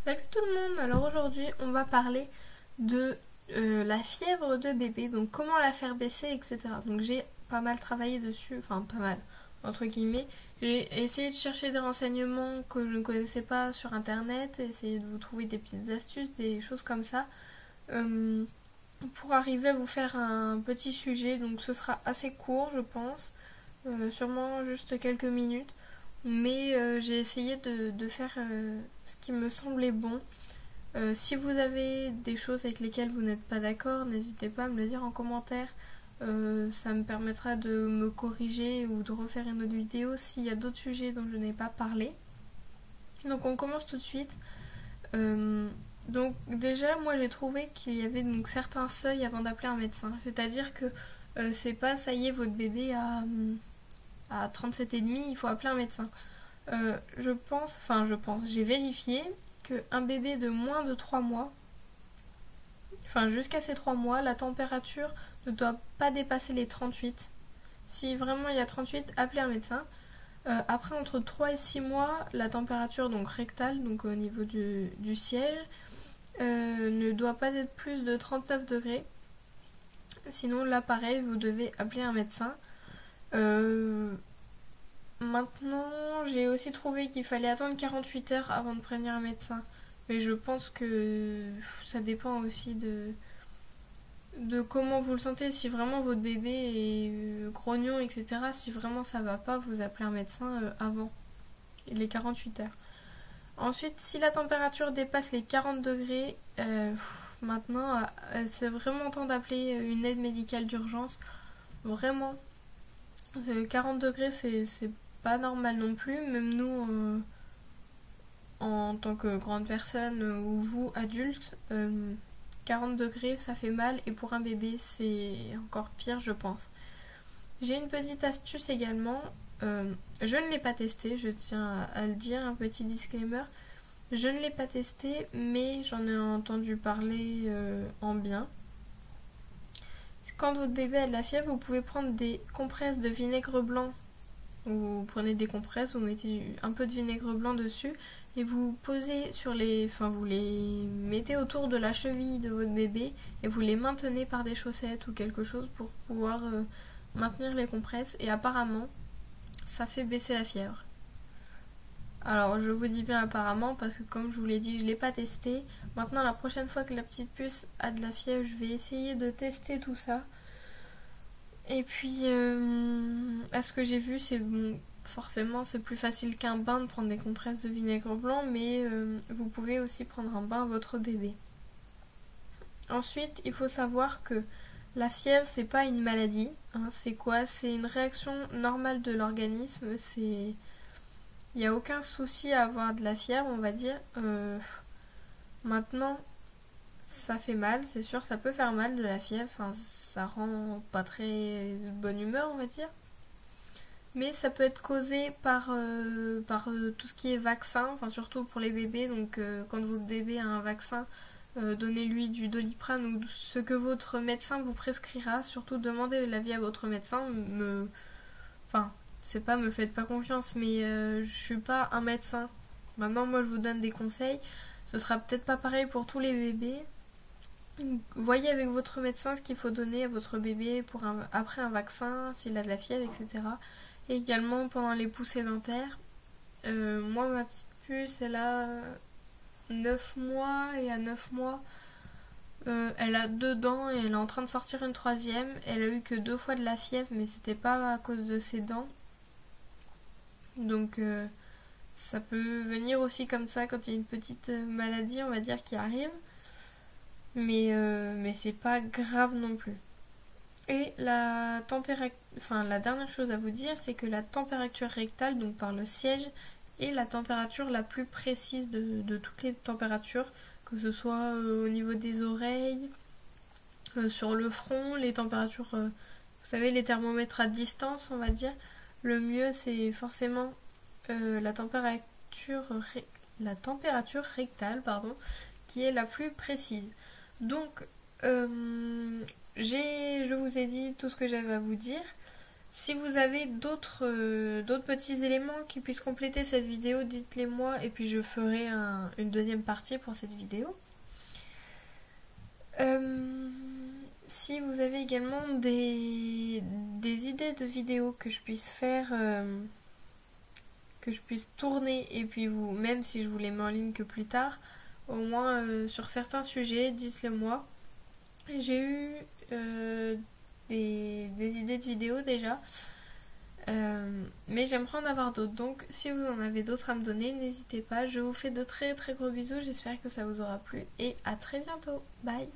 Salut tout le monde, alors aujourd'hui on va parler de la fièvre de bébé, donc comment la faire baisser, etc. Donc j'ai pas mal travaillé dessus, enfin pas mal, entre guillemets. J'ai essayé de chercher des renseignements que je ne connaissais pas sur internet, essayer de vous trouver des petites astuces, des choses comme ça, euh, pour arriver à vous faire un petit sujet, donc ce sera assez court je pense, sûrement juste quelques minutes. Mais j'ai essayé de faire ce qui me semblait bon. Si vous avez des choses avec lesquelles vous n'êtes pas d'accord, n'hésitez pas à me le dire en commentaire. Ça me permettra de me corriger ou de refaire une autre vidéo s'il y a d'autres sujets dont je n'ai pas parlé. Donc on commence tout de suite. Euh, donc déjà, moi j'ai trouvé qu'il y avait donc certains seuils avant d'appeler un médecin. C'est-à-dire que c'est pas ça y est, votre bébé à 37,5, il faut appeler un médecin. J'ai vérifié qu'un bébé de moins de 3 mois, enfin jusqu'à ces 3 mois, la température ne doit pas dépasser les 38. Si vraiment il y a 38, appelez un médecin. Après, entre 3 et 6 mois, la température donc rectale, donc au niveau du siège, ne doit pas être plus de 39 degrés. Sinon, là, pareil, vous devez appeler un médecin. Maintenant, j'ai aussi trouvé qu'il fallait attendre 48 heures avant de prévenir un médecin. Mais je pense que ça dépend aussi de comment vous le sentez. Si vraiment votre bébé est grognon, etc., si vraiment ça va pas, vous appelez un médecin avant les 48 heures. Ensuite, si la température dépasse les 40 degrés, maintenant, c'est vraiment temps d'appeler une aide médicale d'urgence. Vraiment, 40 degrés, c'est pas normal non plus. Même nous, en tant que grande personne ou vous, adulte, 40 degrés, ça fait mal. Et pour un bébé, c'est encore pire, je pense. J'ai une petite astuce également. Je ne l'ai pas testé, je tiens à le dire, un petit disclaimer. Je ne l'ai pas testé, mais j'en ai entendu parler en bien. Quand votre bébé a de la fièvre, vous pouvez prendre des compresses de vinaigre blanc. Vous prenez des compresses, vous mettez un peu de vinaigre blanc dessus et vous posez sur les... Enfin, vous les mettez autour de la cheville de votre bébé et vous les maintenez par des chaussettes ou quelque chose pour pouvoir maintenir les compresses. Et apparemment, ça fait baisser la fièvre. Alors je vous dis bien apparemment parce que comme je vous l'ai dit, je ne l'ai pas testé. Maintenant la prochaine fois que la petite puce a de la fièvre, je vais essayer de tester tout ça. Et puis à ce que j'ai vu, c'est bon, forcément c'est plus facile qu'un bain de prendre des compresses de vinaigre blanc, mais vous pouvez aussi prendre un bain à votre bébé. Ensuite, il faut savoir que la fièvre, c'est pas une maladie, hein, c'est quoi? C'est une réaction normale de l'organisme, c'est... Il n'y a aucun souci à avoir de la fièvre, on va dire. Maintenant, ça fait mal, c'est sûr, ça peut faire mal de la fièvre. Enfin, ça rend pas très de bonne humeur, on va dire. Mais ça peut être causé par tout ce qui est vaccin, enfin surtout pour les bébés. Donc quand votre bébé a un vaccin, donnez-lui du Doliprane ou ce que votre médecin vous prescrira. Surtout demandez l'avis à votre médecin. Enfin, c'est pas me faites pas confiance, mais je suis pas un médecin. Maintenant, moi, je vous donne des conseils. Ce sera peut-être pas pareil pour tous les bébés. Voyez avec votre médecin ce qu'il faut donner à votre bébé après un vaccin, s'il a de la fièvre, etc. Et également pendant les poussées dentaires. Moi, ma petite puce, elle a 9 mois et à 9 mois, elle a 2 dents et elle est en train de sortir une troisième. Elle a eu que 2 fois de la fièvre, mais c'était pas à cause de ses dents. Donc ça peut venir aussi comme ça quand il y a une petite maladie, on va dire, qui arrive. Mais c'est pas grave non plus. Et la température, enfin la dernière chose à vous dire, c'est que la température rectale, donc par le siège, est la température la plus précise de toutes les températures, que ce soit au niveau des oreilles, sur le front, les températures, vous savez, les thermomètres à distance, on va dire. Le mieux, c'est forcément la température rectale, pardon, qui est la plus précise. Donc, je vous ai dit tout ce que j'avais à vous dire. Si vous avez d'autres petits éléments qui puissent compléter cette vidéo, dites-les moi et puis je ferai une deuxième partie pour cette vidéo. Si vous avez également des idées de vidéos que je puisse faire, que je puisse tourner et puis vous, même si je vous les mets en ligne que plus tard, au moins sur certains sujets, dites-le moi. J'ai eu des idées de vidéos déjà, mais j'aimerais en avoir d'autres. Donc si vous en avez d'autres à me donner, n'hésitez pas. Je vous fais de très très gros bisous, j'espère que ça vous aura plu et à très bientôt. Bye.